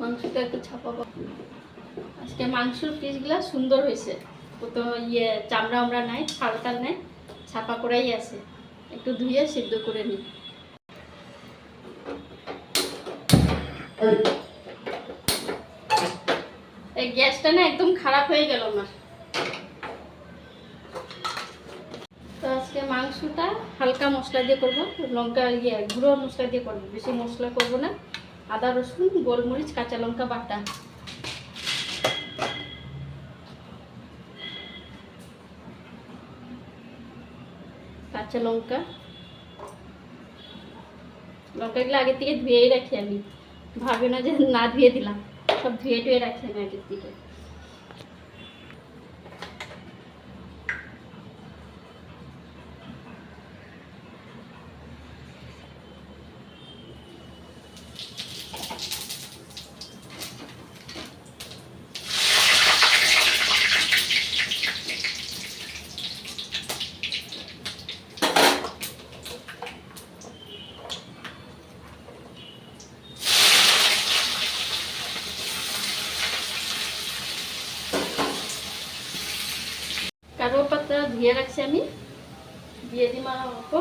মাংসটা একটু ছাপা আজকে মাংসের পিসগুলা সুন্দর হয়েছে, কত চামড়া আমরা নাই, ছালটাল নাই, ছাপা করাই আছে। একটু ধুয়ে সিদ্ধ করে নিই। এই গ্যাসটা না একদম খারাপ হয়ে গেল আমার। তো আজকে মাংসটা হালকা মশলা দিয়ে করবো, লঙ্কা গুঁড়ো মশলা দিয়ে করবো, বেশি মশলা করবো না। আদা রসুন গোলমরিচ কাঁচা লঙ্কা বাটা, কাঁচা লঙ্কা, লঙ্কাগুলো আগের থেকে ধুয়েই রাখি আমি, ভাবে না যে না ধুয়ে দিলাম, সব ধুয়ে টুয়ে রাখি আমি আগের থেকে। কারো পাতা ধুয়ে রাখছি আমি, দিয়ে দিই অল্প।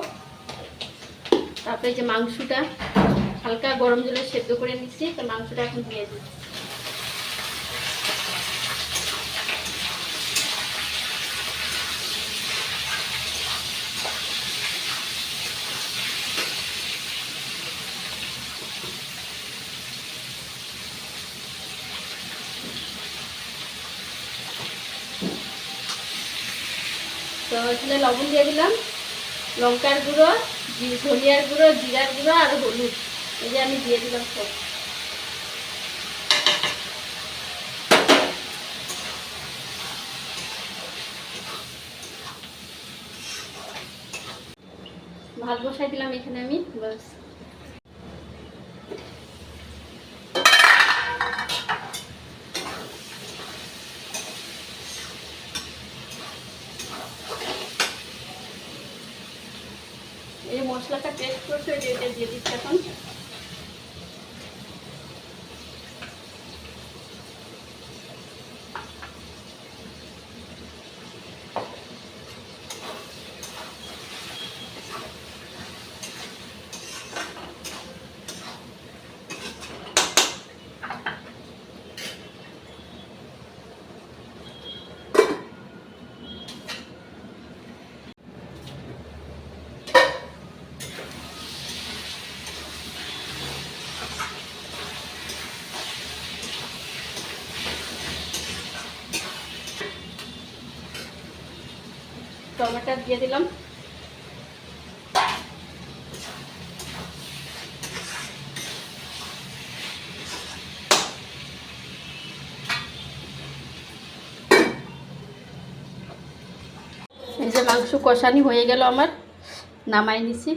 তারপরে যে মাংসটা হালকা গরম জলে সেদ্ধ করে নিচ্ছি, তো মাংসটা এখন দিয়ে দিই। তো এখানে লবণ দিয়ে দিলাম, লঙ্কার গুঁড়ো, ধনিয়ার গুঁড়ো, জিরার গুঁড়ো আর হলুদ, এই যে আমি দিয়ে দিলাম সব। ভাত বসাই দিলাম এখানে আমি, বাস। এই মশলাটা পেস্ট করতে এটা দিয়ে দিচ্ছি এখন। টমেটো দিয়ে দিলাম, এই যে মাংস কষানি হয়ে গেল আমার, নামাই নিছি।